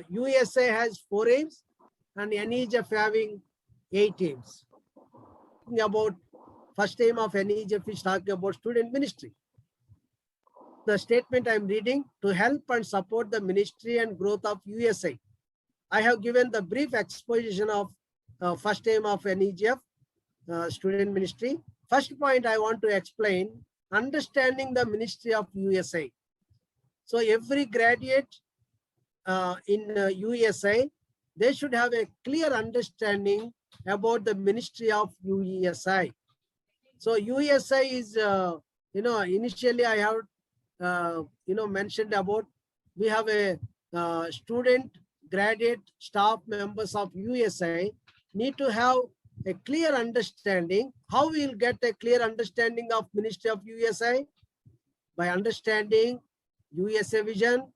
USA has 4 aims and NEGF having 8 aims. About first aim of NEGF is talking about student ministry. The statement I am reading: to help and support the ministry and growth of USA. I have given the brief exposition of first aim of NEGF, student ministry. First point I want to explain: understanding the ministry of USA. So every graduate in USA, they should have a clear understanding about the ministry of UESI. So USI is, initially I have, mentioned about, we have a student, graduate, staff members of USI need to have a clear understanding. How we will get a clear understanding of ministry of USI? By understanding USA vision,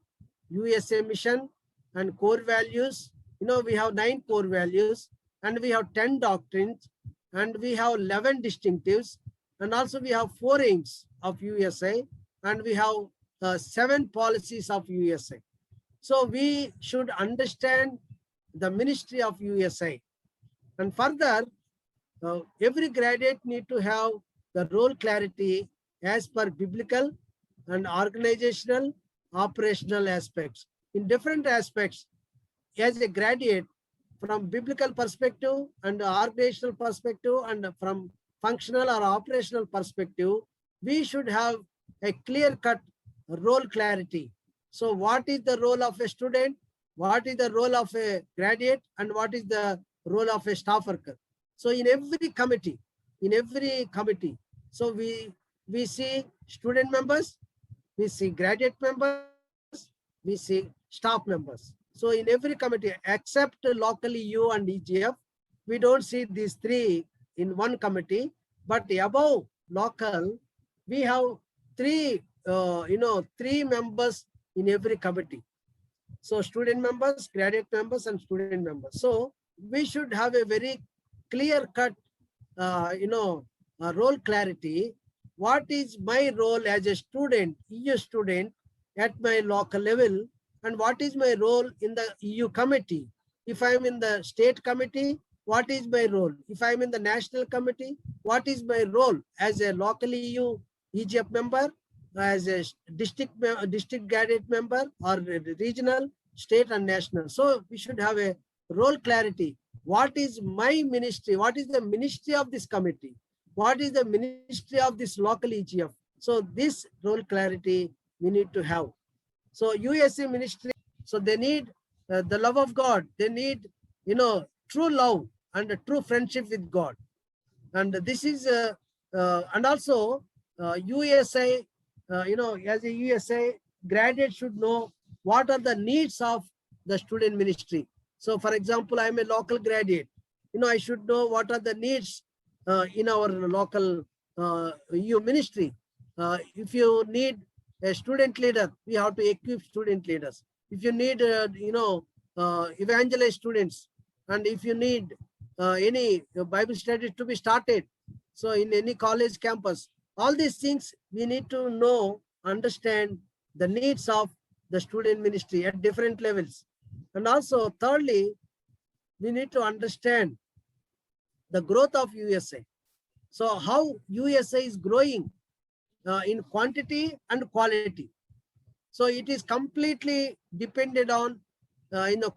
USA mission, and core values. We have 9 core values, and we have 10 doctrines, and we have 11 distinctives, and also we have 4 aims of USA, and we have 7 policies of USA. So we should understand the ministry of USA. And further, every graduate need to have the role clarity as per biblical and organizational, operational aspects. In different aspects, as a graduate, from biblical perspective and organizational perspective and from functional or operational perspective, we should have a clear-cut role clarity. So what is the role of a student? What is the role of a graduate? And what is the role of a staff worker? So in every committee, so we see student members, we see graduate members, we see staff members. So in every committee, except locally U and EGF, we don't see these 3 in one committee. But above local, we have 3 members in every committee. So student members, graduate members, and student members. So we should have a very clear-cut, role clarity. What is my role as a student, EU student, at my local level, and what is my role in the EU committee? If I am in the state committee, what is my role? If I am in the national committee, what is my role as a local EU EGF member, as a district graduate member, or regional, state, and national? So we should have a role clarity. What is my ministry? What is the ministry of this committee? What is the ministry of this local EGF? So this role clarity we need to have. So USA ministry, so they need the love of God. They need, true love and a true friendship with God. And this is, and also USA, as a USA graduate should know what are the needs of the student ministry. So for example, I'm a local graduate. I should know what are the needs in our local EU ministry. If you need a student leader, we have to equip student leaders. If you need, evangelize students, and if you need any Bible studies to be started, so in any college campus, all these things we need to know, understand the needs of the student ministry at different levels. And also, thirdly, we need to understand the growth of USA. So how USA is growing in quantity and quality. So it is completely dependent on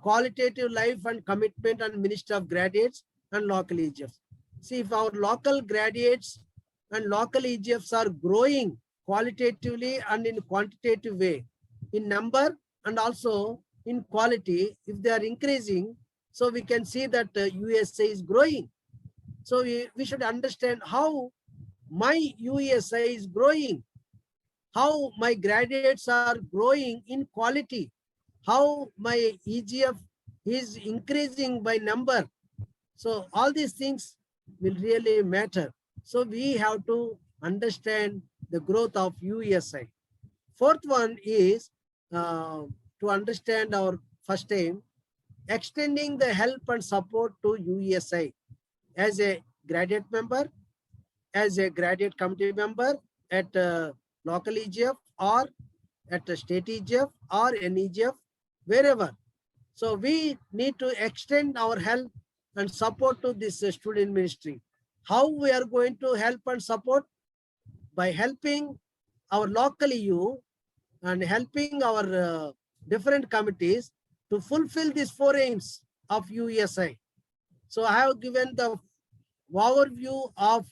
qualitative life and commitment and ministry of graduates and local EGFs. See, if our local graduates and local EGFs are growing qualitatively and in quantitative way, in number and also in quality, if they are increasing, so we can see that USA is growing. So we should understand how my USA is growing, how my graduates are growing in quality, how my EGF is increasing by number. So all these things will really matter. So we have to understand the growth of USA. Fourth one is to understand our first aim, extending the help and support to USA as a graduate member, as a graduate committee member at local EGF or at a state EGF or NEGF, wherever. So we need to extend our help and support to this student ministry. How we are going to help and support? By helping our local EU and helping our different committees to fulfill these 4 aims of USI. So I have given the overview of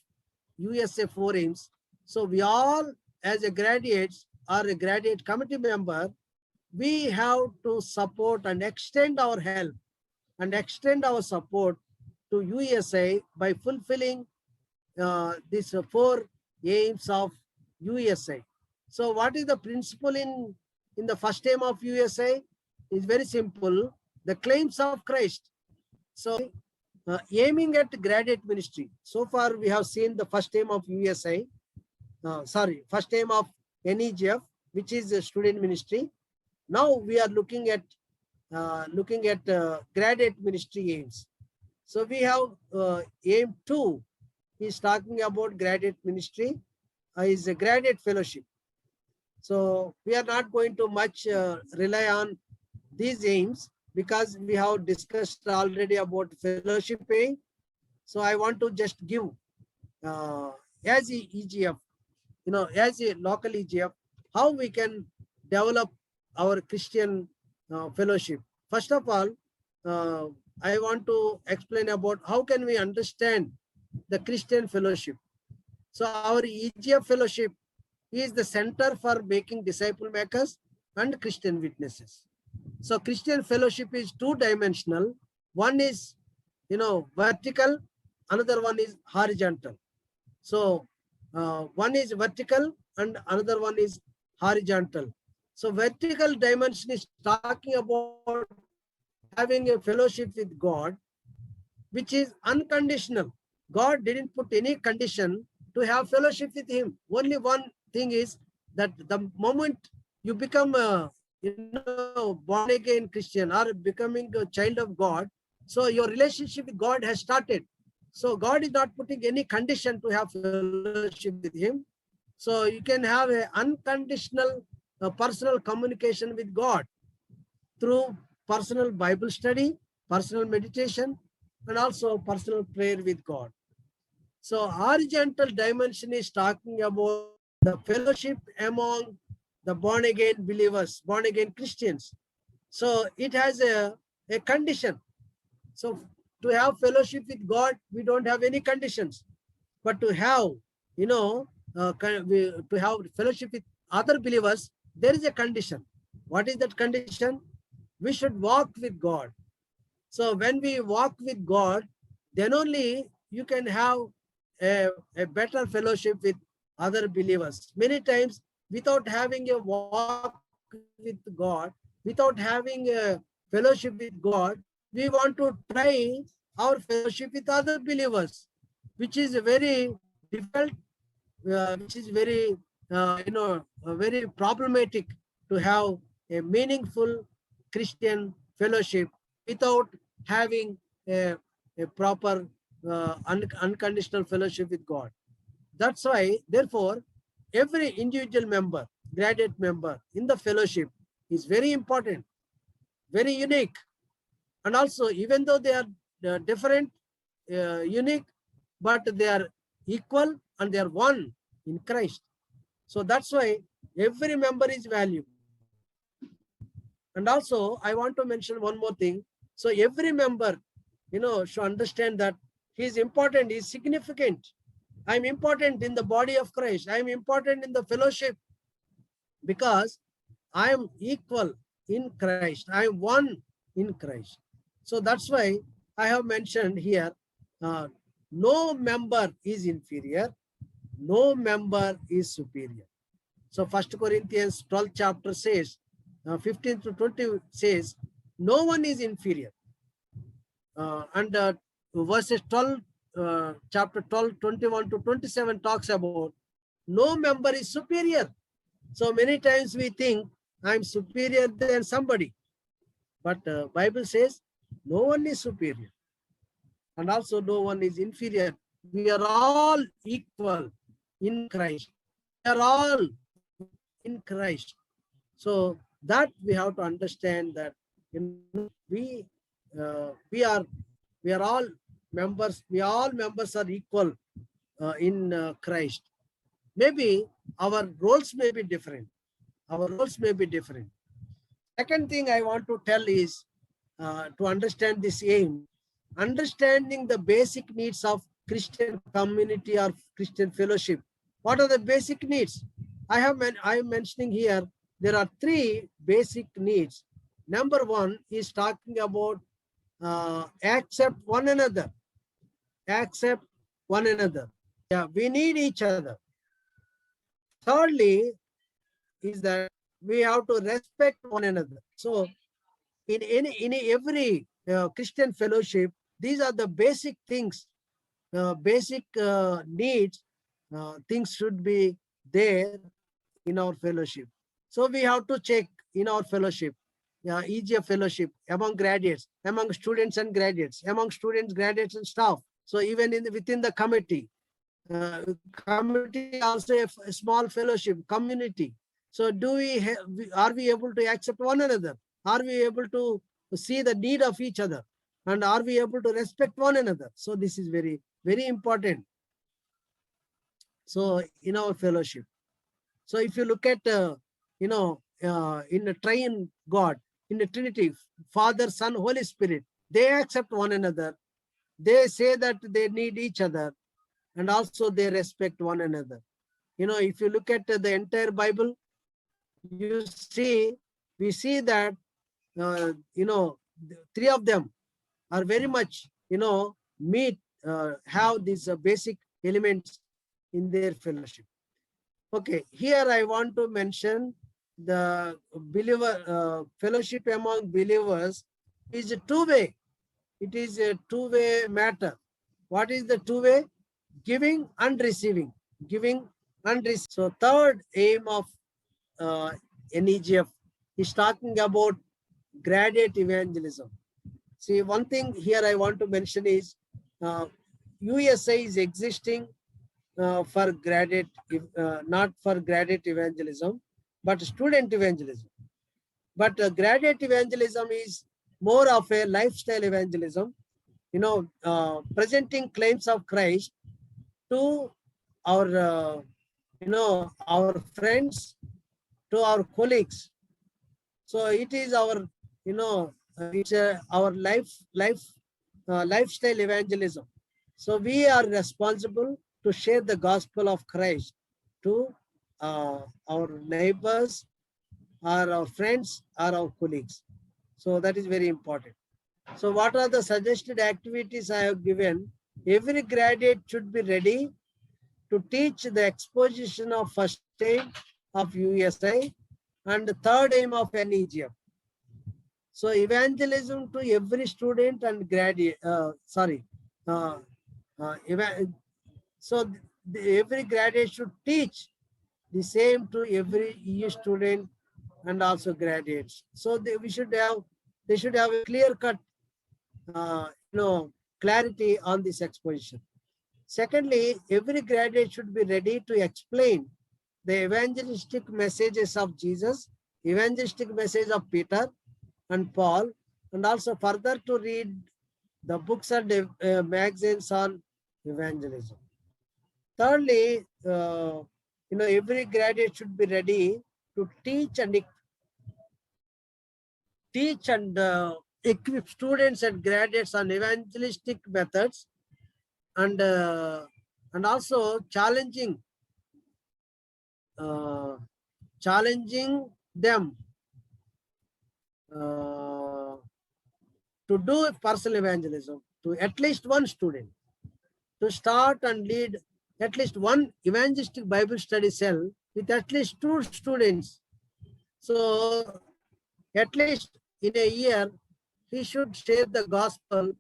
USA 4 aims. So we all, as a graduates or a graduate committee member, we have to support and extend our help and extend our support to USA by fulfilling these 4 aims of USA. So what is the principle in the first aim of USA? Is very simple. The claims of Christ. So aiming at graduate ministry. So far we have seen the first aim of USA. First aim of NEGF, which is the student ministry. Now we are looking at graduate ministry aims. So we have aim 2 is talking about graduate ministry, is a graduate fellowship. So we are not going to much rely on these aims because we have discussed already about fellowship aim. So I want to just give as a EGF, as a local EGF, how we can develop our Christian fellowship. First of all, I want to explain about how can we understand the Christian fellowship. So our EGF fellowship is the center for making disciple makers and Christian witnesses. So Christian fellowship is two-dimensional. One is, vertical, another one is horizontal. So one is vertical and another one is horizontal. So vertical dimension is talking about having a fellowship with God, which is unconditional. God didn't put any condition to have fellowship with him. Only one thing is that the moment you become a born again Christian or becoming a child of God, so your relationship with God has started. So God is not putting any condition to have fellowship with him. So you can have an unconditional personal communication with God through personal Bible study, personal meditation, and also personal prayer with God. So horizontal dimension is talking about the fellowship among the born again believers, born again Christians. So it has a condition. So to have fellowship with God, we don't have any conditions. But to have, to have fellowship with other believers, there is a condition. What is that condition? We should walk with God. So when we walk with God, then only you can have a better fellowship with other believers. Many times, without having a walk with God, without having a fellowship with God, we want to try our fellowship with other believers, which is very difficult, which is very, very problematic to have a meaningful Christian fellowship without having a proper unconditional fellowship with God. That's why, therefore, every individual member, graduate member in the fellowship is very important, very unique. And also, even though they are different, unique, but they are equal and they are one in Christ. So that's why every member is valuable. And also, I want to mention one more thing. So every member, should understand that he is important, he is significant. I'm important in the body of Christ. I'm important in the fellowship because I am equal in Christ. I am one in Christ. So that's why I have mentioned here, no member is inferior, no member is superior. So 1 Corinthians 12th chapter says, 15 to 20 says, no one is inferior. And verses 12, chapter 12, 21 to 27 talks about no member is superior. So many times we think I'm superior than somebody. But Bible says no one is superior. And also no one is inferior. We are all equal in Christ. We are all in Christ. So that we have to understand that we are all members. We all members are equal in Christ. Maybe our roles may be different. Our roles may be different. Second thing I want to tell is to understand this aim, understanding the basic needs of Christian community or Christian fellowship. What are the basic needs? I am mentioning here, there are three basic needs. Number one is talking about accept one another. Accept one another. Yeah, we need each other. Thirdly is that we have to respect one another. So in every Christian fellowship, these are the basic things, basic needs, things should be there in our fellowship. So we have to check in our fellowship, EGF fellowship, among graduates, among students and graduates, among students, graduates and staff. So even within the committee, committee also a small fellowship, community. So are we able to accept one another? Are we able to see the need of each other? And are we able to respect one another? So this is very, very important. So in our fellowship. So if you look at, in the triune God, in the Trinity, Father, Son, Holy Spirit, they accept one another. They say that they need each other, and also they respect one another. If you look at the entire Bible, we see that, three of them are very much, have these basic elements in their fellowship. Okay, here I want to mention the believer fellowship among believers is a two-way. It is a two-way matter. What is the two-way? Giving and receiving. Giving and receiving. So third aim of NEGF is talking about graduate evangelism. See, one thing here I want to mention is USA is existing for graduate, not for graduate evangelism, but student evangelism. But graduate evangelism is more of a lifestyle evangelism, presenting claims of Christ to our, our friends, to our colleagues. So it is our, it's our lifestyle evangelism. So we are responsible to share the gospel of Christ to our neighbors, or our friends, or our colleagues. So that is very important. So what are the suggested activities I have given? Every graduate should be ready to teach the exposition of first aim of USA and the third aim of NEGF. So evangelism to every student and graduate, so every graduate should teach the same to every EU student and also graduates. So they should have a clear cut, clarity on this exposition. Secondly, every graduate should be ready to explain the evangelistic messages of Jesus, evangelistic message of Peter and Paul, and also further to read the books and magazines on evangelism. Thirdly, every graduate should be ready to teach and equip students and graduates on evangelistic methods, and also challenging them to do personal evangelism to at least one student, to start and lead at least one evangelistic Bible study cell with at least 2 students. So at least in a year, he should share the gospel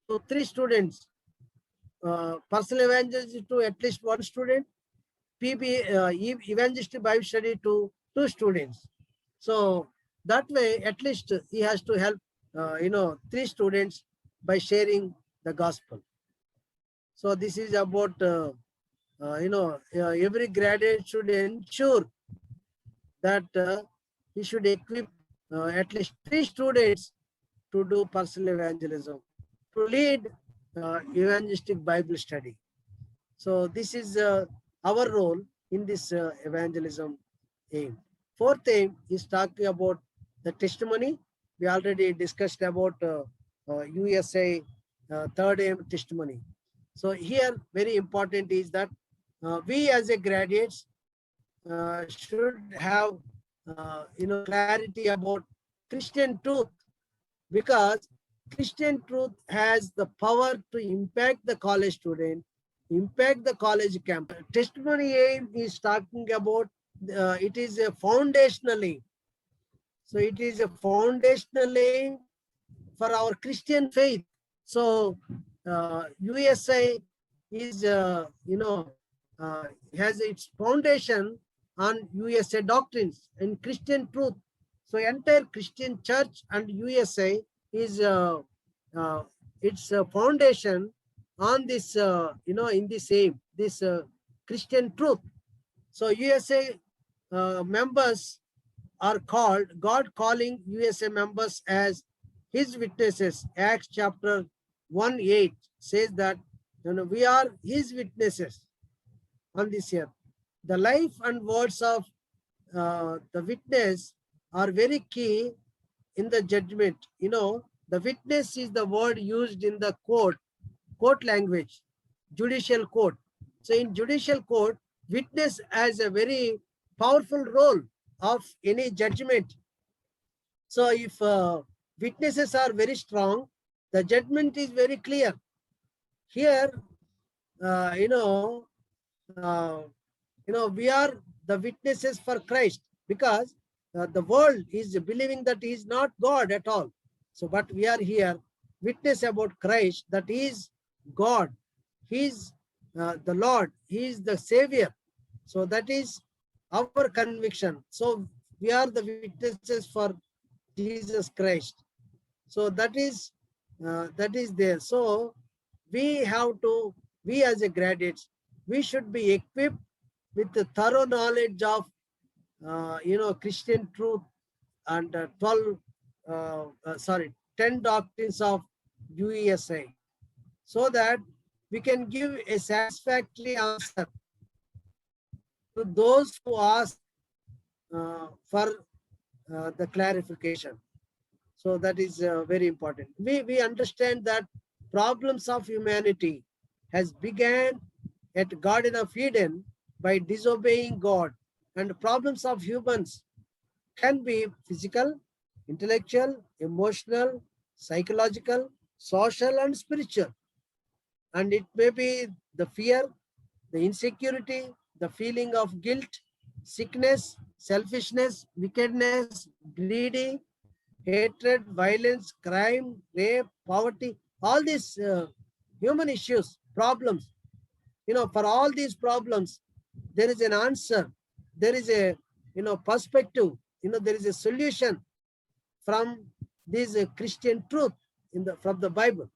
to 3 students, personal evangelism to at least 1 student, evangelistic Bible study to 2 students. So that way, at least he has to help, 3 students by sharing the gospel. So this is about, every graduate should ensure that he should equip at least 3 students to do personal evangelism, to lead evangelistic Bible study. So this is our role in this evangelism aim. Fourth aim is talking about the testimony. We already discussed about USA third aim testimony. So here very important is that we as a graduates should have clarity about Christian truth, because Christian truth has the power to impact the college student, impact the college campus. Testimony aim is talking about it is a foundational aim. So it is a foundational aim for our Christian faith. So USA is has its foundation on USA doctrines and Christian truth. So entire Christian church and USA is its foundation on this in this aim, this Christian truth. So USA members are called, God calling USA members as his witnesses. Acts chapter 1:8 says that we are his witnesses on this earth. The life and words of the witness are very key in the judgment. The witness is the word used in the court language, judicial court. So in judicial court, witness has a very powerful role of any judgment. So if witnesses are very strong, the judgment is very clear. Here, we are the witnesses for Christ, because the world is believing that he is not God at all. So, but we are here witness about Christ, that he is God, he is the Lord, he is the Savior. So that is our conviction. So we are the witnesses for Jesus Christ. So that is there. So we as a graduates, we should be equipped with the thorough knowledge of Christian truth and 10 doctrines of USA, so that we can give a satisfactory answer to those who ask for the clarification. So that is very important. We understand that problems of humanity has began at Garden of Eden by disobeying God, and problems of humans can be physical, intellectual, emotional, psychological, social, and spiritual. And it may be the fear, the insecurity, the feeling of guilt, sickness, selfishness, wickedness, greedy, hatred, violence, crime, rape, poverty, all these human issues, problems. For all these problems, there is an answer. There is a perspective. There is a solution from this Christian truth from the Bible.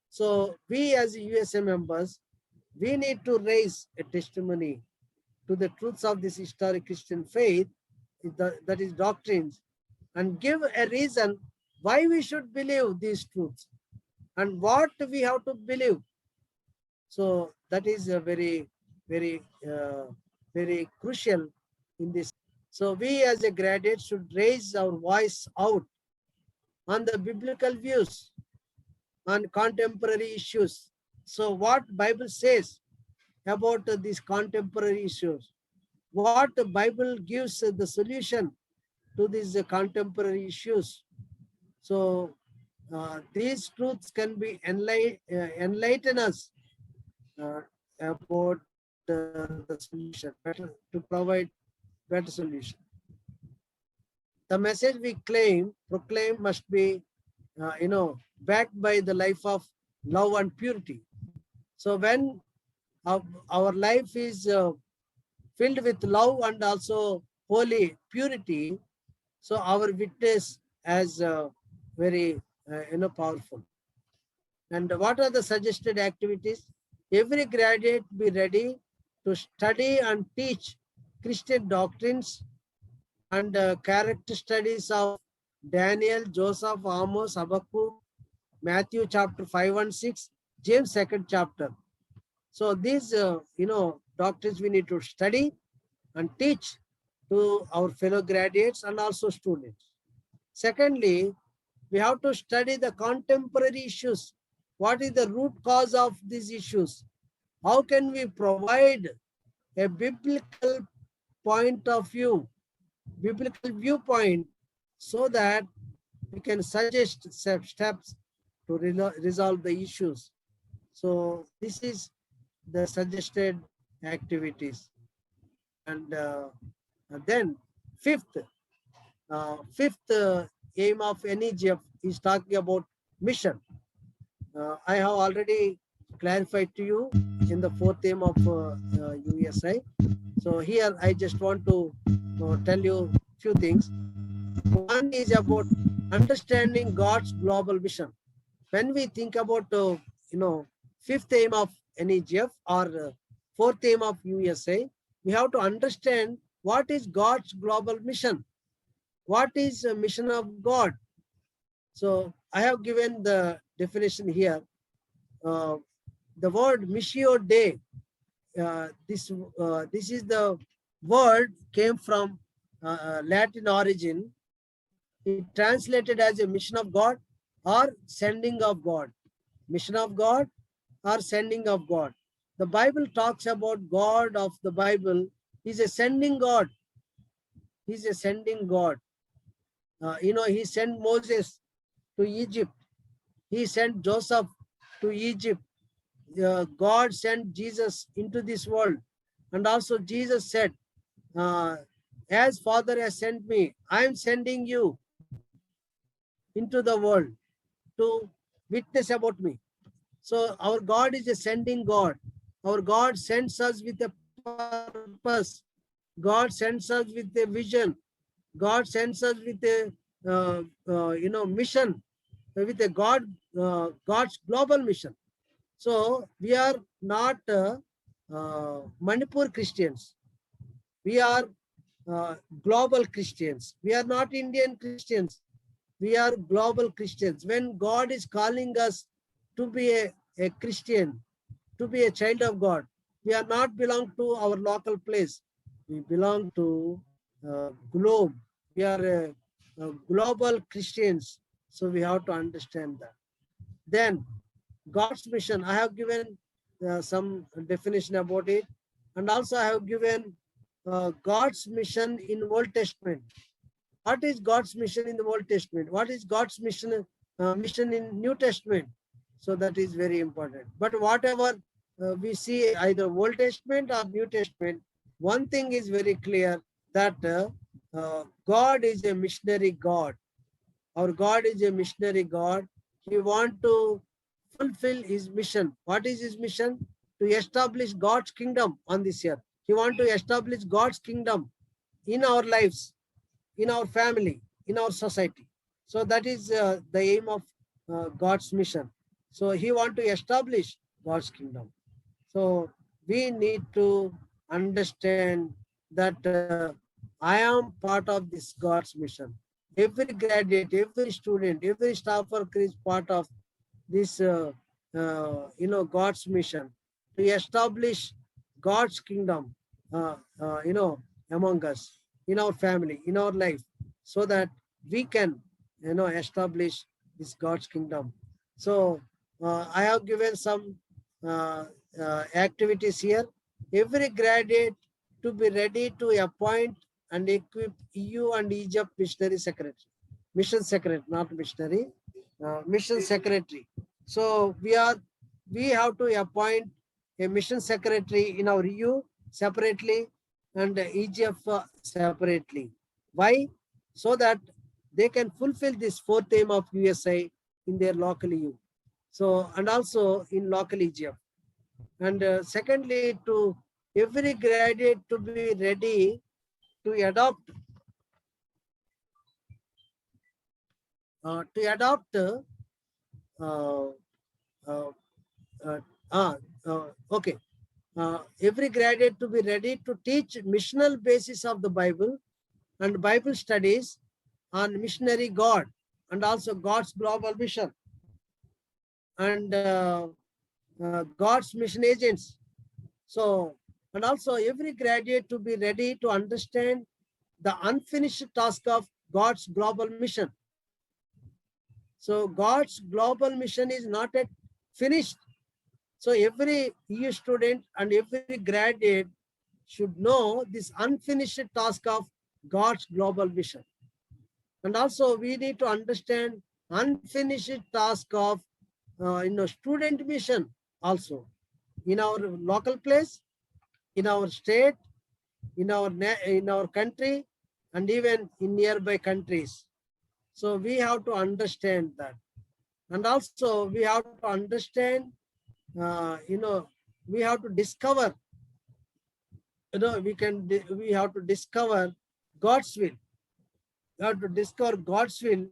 So we as USA members, we need to raise a testimony to the truths of this historic Christian faith, that is doctrines, and give a reason why we should believe these truths and what we have to believe. So that is a very, very, very crucial in this. So we as a graduate should raise our voice out on the biblical views on contemporary issues. So what Bible says about these contemporary issues, what the Bible gives the solution to these contemporary issues. So these truths can be enlighten us about the solution, to provide better solution. The message we proclaim must be, backed by the life of love and purity. So when our life is filled with love and also holy purity, so our witness is very powerful. And what are the suggested activities? Every graduate be ready to study and teach Christian doctrines and character studies of Daniel, Joseph, Amos, Habakkuk, Matthew chapter 5 and 6, James second chapter. So these, doctrines we need to study and teach to our fellow graduates and also students. Secondly, we have to study the contemporary issues. What is the root cause of these issues? How can we provide a biblical point of view, biblical viewpoint, so that we can suggest steps to resolve the issues. So this is the suggested activities. And then fifth aim of NEGF is talking about mission. I have already clarified to you in the fourth aim of USI. So here I just want to tell you few things. One is about understanding God's global mission. When we think about fifth aim of NEGF or fourth aim of USA, we have to understand what is God's global mission. What is the mission of God? So I have given the definition here. The word Missio Dei, this is the word came from Latin origin. It translated as a mission of God or sending of God. Mission of God or sending of God. The Bible talks about God of the Bible. He's a sending God. He's a sending God. He sent Moses to Egypt. He sent Joseph to Egypt. God sent Jesus into this world. And also Jesus said, as Father has sent me, I am sending you into the world to witness about me. So our God is a sending God. Our God sends us with a purpose. God sends us with a vision. God sends us with a mission, with a God's global mission. So we are not Manipur Christians. We are global Christians. We are not Indian Christians. We are global Christians. When God is calling us to be a Christian, to be a child of God, we are not belong to our local place. We belong to globe. We are global Christians. So we have to understand that. Then God's mission, I have given some definition about it. And also I have given God's mission in Old Testament. What is God's mission in the Old Testament? What is God's mission in New Testament? So that is very important. But whatever we see either Old Testament or New Testament, one thing is very clear, that God is a missionary God. Our God is a missionary God. He wants to fulfill his mission. What is his mission? To establish God's kingdom on this earth. He wants to establish God's kingdom in our lives, in our family, in our society. So that is the aim of God's mission. So he wants to establish God's kingdom. So we need to understand that I am part of this God's mission. Every graduate, every student, every staff worker is part of this, God's mission to establish God's kingdom, among us, in our family, in our life, so that we can, establish this God's kingdom. So I have given some activities here. Every graduate to be ready to appoint and equip EU and Egypt missionary secretary, mission secretary, not missionary, mission secretary. So we have to appoint a mission secretary in our EU separately and EGF separately. Why? So that they can fulfill this fourth aim of USI in their local EU. So, and also in local EGF. And secondly, to every graduate to be ready to adopt every graduate to be ready to teach missional basis of the Bible and Bible studies on missionary God and also God's global mission and God's mission agents. So, and also every graduate to be ready to understand the unfinished task of God's global mission. So God's global mission is not yet finished. So every EU student and every graduate should know this unfinished task of God's global mission. And also we need to understand unfinished task of student mission also in our local place, in our state, in our country, and even in nearby countries. So we have to understand that. And also we have to understand, we have to discover, we have to discover God's will. We have to discover God's will.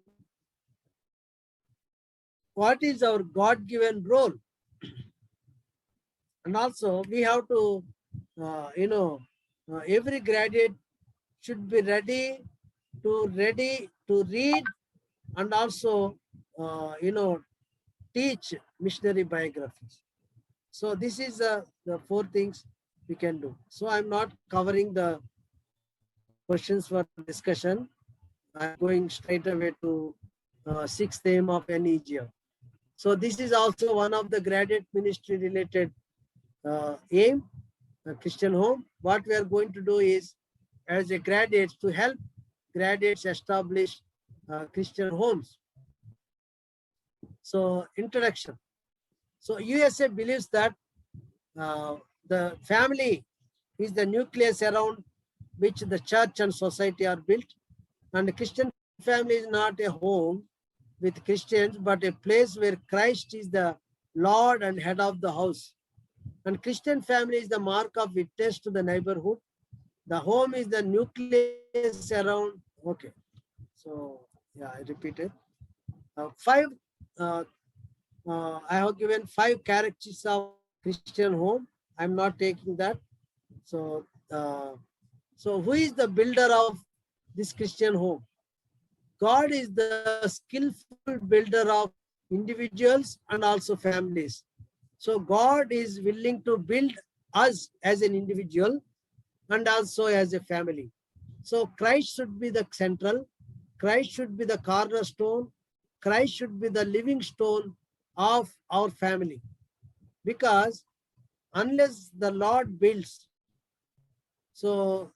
What is our God-given role? And also we have to, every graduate should be ready to read and also, teach missionary biographies. So this is the 4 things we can do. So I'm not covering the questions for discussion. I'm going straight away to 6th aim of NEGF. So this is also one of the graduate ministry related aim, Christian home. What we are going to do is, as a graduate, to help graduates establish Christian homes. So introduction. So USA believes that the family is the nucleus around which the church and society are built. And the Christian family is not a home with Christians, but a place where Christ is the Lord and head of the house. And Christian family is the mark of witness to the neighborhood. The home is the nucleus around. Okay. So, yeah, I repeated. I have given 5 characteristics of Christian home. I'm not taking that. So, who is the builder of this Christian home? God is the skillful builder of individuals and also families. So God is willing to build us as an individual and also as a family. So Christ should be the central, Christ should be the cornerstone, Christ should be the living stone of our family. Because unless the Lord builds, so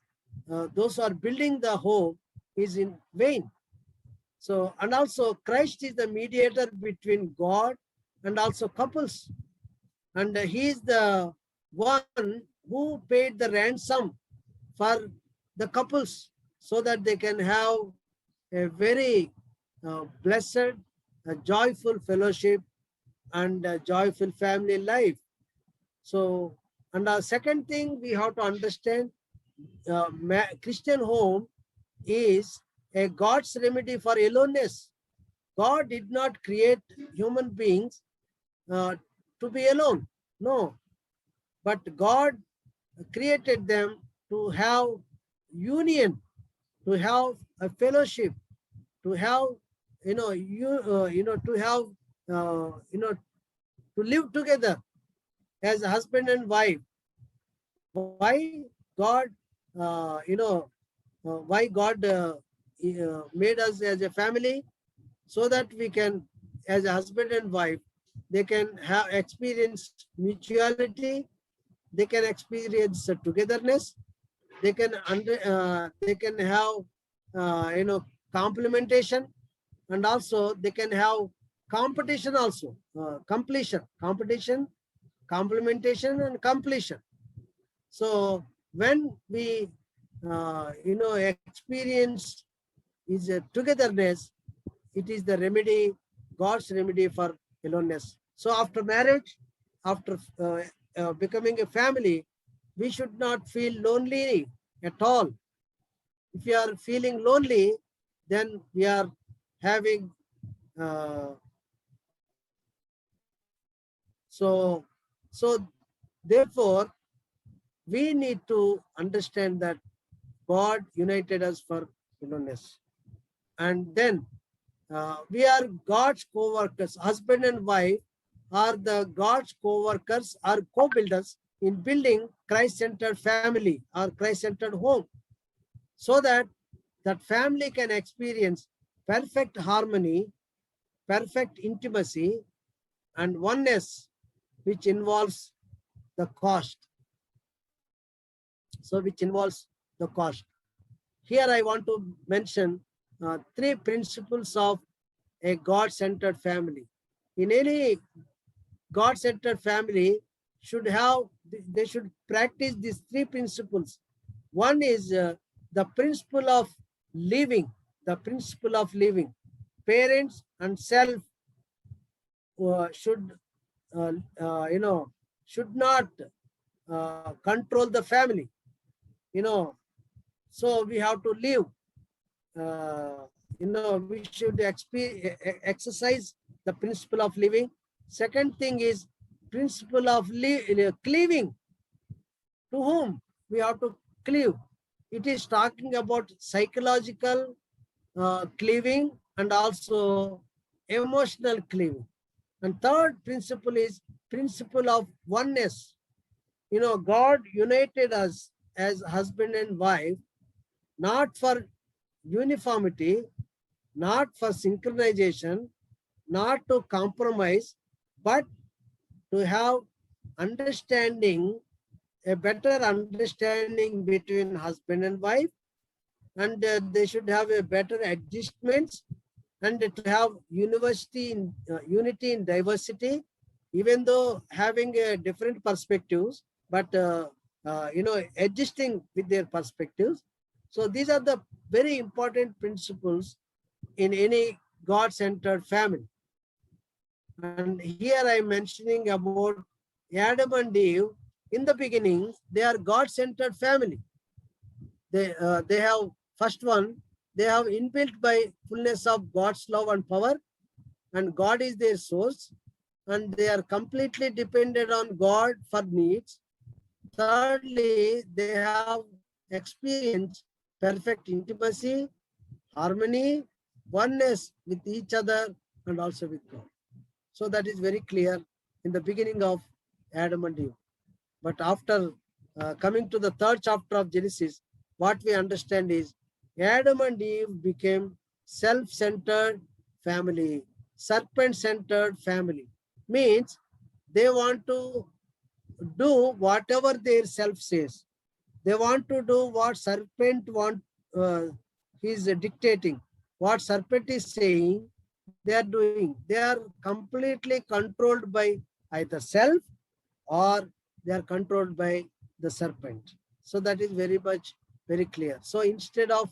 those who are building the home is in vain. So, and also Christ is the mediator between God and also couples. And he is the one who paid the ransom for the couples so that they can have a very blessed, joyful fellowship and joyful family life. So, and the second thing we have to understand, Christian home is a God's remedy for aloneness. God did not create human beings to be alone. No. But God created them to have union, to have a fellowship, to have, to have, to live together as a husband and wife. Why God, why God made us as a family? So that we can, as a husband and wife, they can have experience mutuality, they can experience togetherness, they can have complementation, and also they can have competition also, competition, complementation, and completion. So when we experience is a togetherness, it is the remedy, God's remedy for aloneness. So after marriage, after becoming a family, we should not feel lonely at all. If you are feeling lonely, then we are having so therefore we need to understand that God united us for And then we are God's co-workers. Husband and wife are the God's co-workers or co-builders in building Christ-centered family or Christ-centered home, so that that family can experience perfect harmony, perfect intimacy, and oneness, which involves the cost. So which involves the cost. Here I want to mention three principles of a God-centered family. In any God-centered family they should practice these three principles. One is the principle of living, the principle of living. Parents and self should should not control the family. So we have to live. We should exercise the principle of living. Second thing is principle of cleaving. To whom we have to cleave? It is talking about psychological cleaving and also emotional cleaving. And third principle is principle of oneness. God united us as husband and wife, not for uniformity, not for synchronization, not to compromise, but to have understanding, a better understanding between husband and wife, and they should have a better adjustments, and to have unity in diversity, even though having different perspectives, but adjusting with their perspectives. So these are the very important principles in any God-centered family. And here I'm mentioning about Adam and Eve. In the beginning, they are God-centered family. They have, first one, they have inbuilt by fullness of God's love and power, and God is their source, and they are completely dependent on God for needs. Thirdly, they have experienced perfect intimacy, harmony, oneness with each other and also with God. So that is very clear in the beginning of Adam and Eve. But after coming to the third chapter of Genesis, what we understand is Adam and Eve became self-centered family, serpent-centered family. Means they want to do whatever their self says. They want to do what serpent he's dictating. What serpent is saying, they are doing. They are completely controlled by either self or they are controlled by the serpent. So that is very clear. So instead of,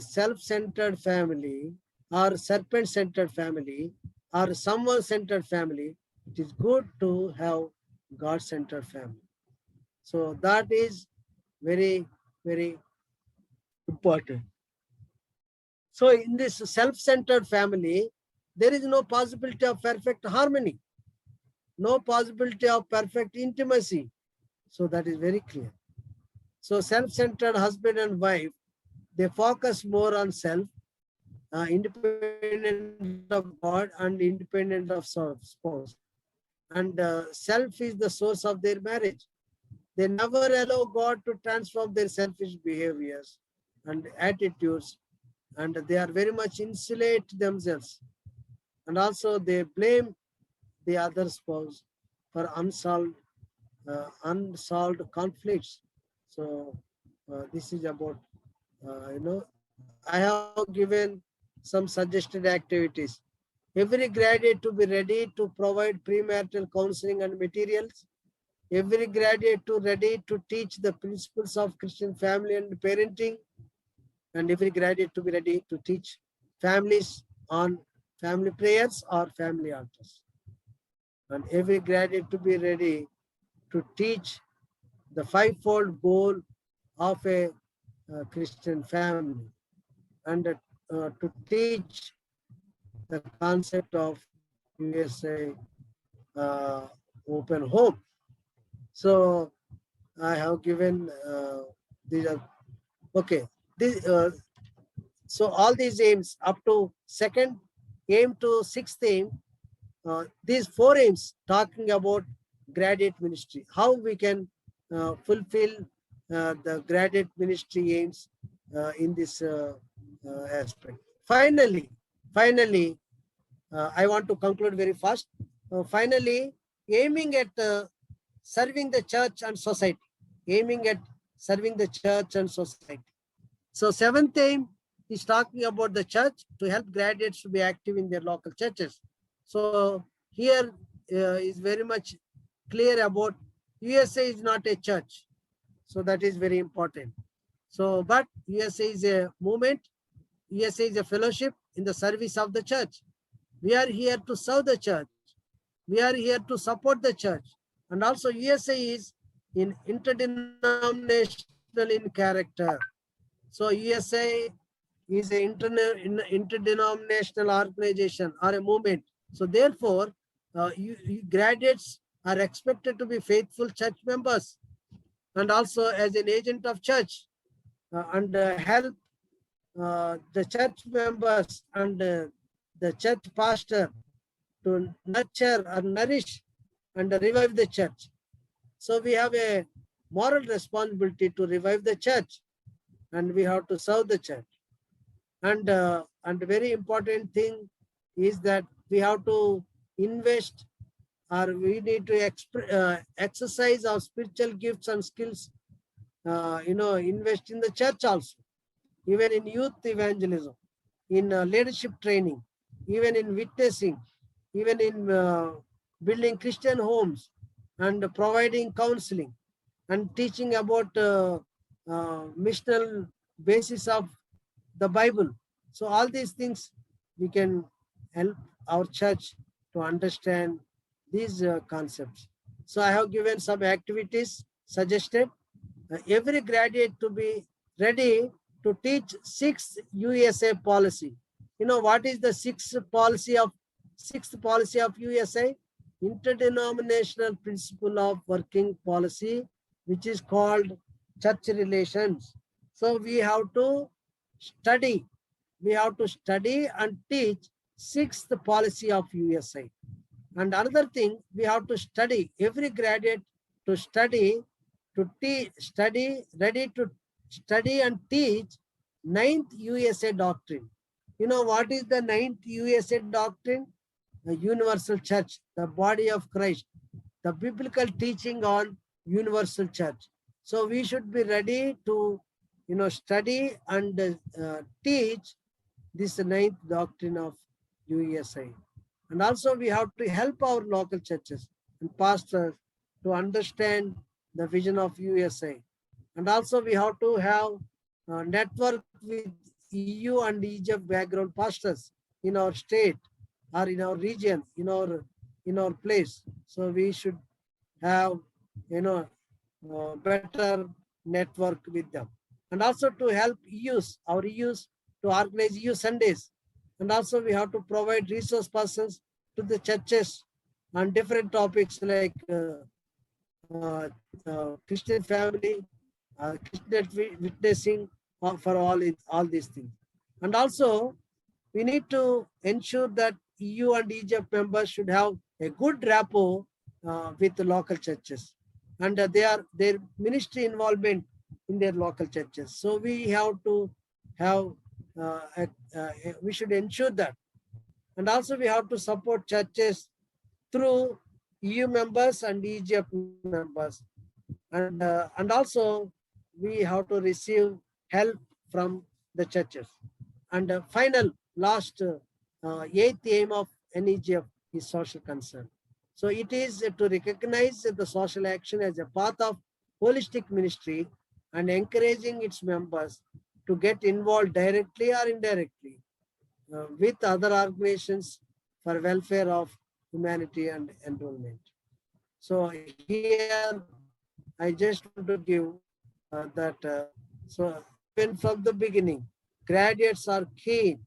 self-centered family or serpent-centered family or someone-centered family, it is good to have God-centered family. So that is very important. So in this self-centered family, there is no possibility of perfect harmony, no possibility of perfect intimacy. So that is very clear. So self-centered husband and wife, they focus more on self, independent of God and independent of spouse. And self is the source of their marriage. They never allow God to transform their selfish behaviors and attitudes, and they are very much insulate themselves. And also they blame the other spouse for unsolved conflicts. So this is about, I have given some suggested activities. Every graduate to be ready to provide premarital counseling and materials. Every graduate to ready to teach the principles of Christian family and parenting. And every graduate to be ready to teach families on family prayers or family altars. And every graduate to be ready to teach the fivefold goal of a Christian family, and to teach the concept of USA open home. So I have given These are okay. So all these aims up to second aim to sixth aim, these four aims talking about graduate ministry, how we can fulfill the graduate ministry aims in this aspect. Finally, I want to conclude very fast. Finally, aiming at serving the church and society, aiming at serving the church and society. So seventh aim is talking about the church to help graduates to be active in their local churches. So here is very much clear about USA is not a church. So that is very important. So, but USA is a movement, USA is a fellowship in the service of the church. We are here to serve the church. We are here to support the church. And also USA is in interdenominational in character. So USA is an interdenominational organization or a movement. So therefore, graduates are expected to be faithful church members and also as an agent of church and help the church members and the church pastor to nurture or nourish and revive the church. So we have a moral responsibility to revive the church and we have to serve the church. And very important thing is that we have to invest or we need to exercise our spiritual gifts and skills, invest in the church also, even in youth evangelism, in leadership training, even in witnessing, even in building Christian homes and providing counseling and teaching about missional basis of the Bible. So all these things we can help our church to understand these concepts. So I have given some activities suggested. Every graduate to be ready to teach sixth USA policy. You know what is the sixth policy of USA? Interdenominational principle of working policy, which is called church relations. So we have to study. We have to study and teach sixth policy of USA. And another thing, we have to study, every graduate to study, ready to study and teach ninth USA doctrine. You know what is the ninth USA doctrine? The universal church, the body of Christ, the biblical teaching on universal church. So we should be ready to, study and teach this ninth doctrine of USA. And also we have to help our local churches and pastors to understand the vision of USA. And also we have to have a network with EU and Egypt background pastors in our state or in our region, in our place. So we should have, better network with them. And also to help our EUs to organize EU Sundays. And also we have to provide resource persons to the churches on different topics like Christian family, Christian witnessing for all these things. And also we need to ensure that EU and Egypt members should have a good rapport with the local churches and their ministry involvement in their local churches. So we have to have, we should ensure that. And also we have to support churches through EU members and Egypt members. And also we have to receive help from the churches. And last, eighth aim of NEGF is social concern. So it is to recognize the social action as a path of holistic ministry and encouraging its members to get involved directly or indirectly with other organizations for welfare of humanity and enrollment. So here I just want to give that. So even from the beginning, graduates are keen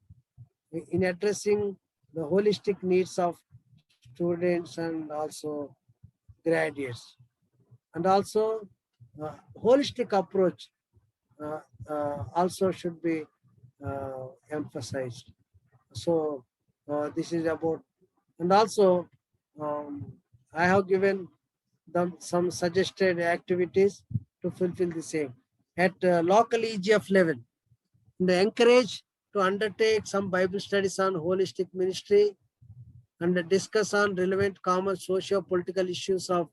in addressing the holistic needs of students and also graduates. And also holistic approach also should be emphasized. So this is about, and also I have given them some suggested activities to fulfill the same. At local EGF level, they encourage to undertake some Bible studies on holistic ministry and discuss on relevant common socio-political issues of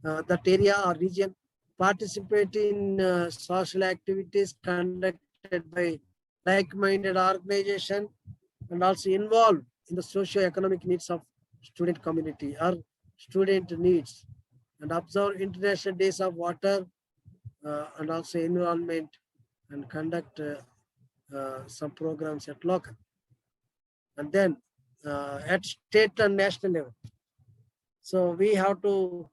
that area or region. Participate in social activities conducted by like-minded organization, and also involve in the socio-economic needs of student community or student needs, and observe international days of water and also environment, and conduct some programs at local. And then at state and national level. So we have to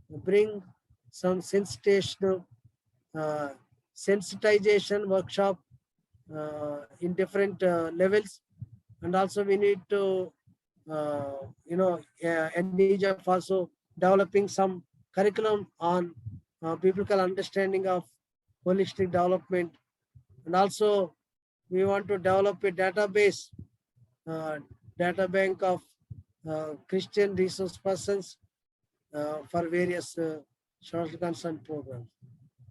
bring some uh, sensitization workshop in different levels, and also we need to NEJF also developing some curriculum on biblical understanding of holistic development, and also we want to develop a database, data bank of Christian resource persons for various social concern programs.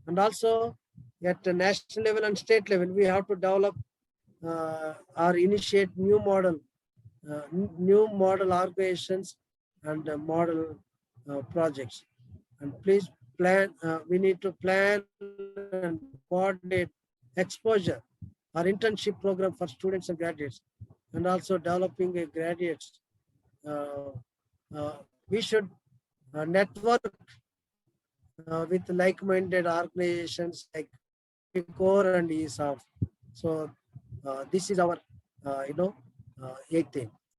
And also at the national level and state level, we have to develop or initiate new model organizations and model projects. And please plan, we need to plan and coordinate exposure or internship program for students and graduates, and also developing a graduates. We should network with like-minded organizations like Core and ESOF. So this is our, eighth thing.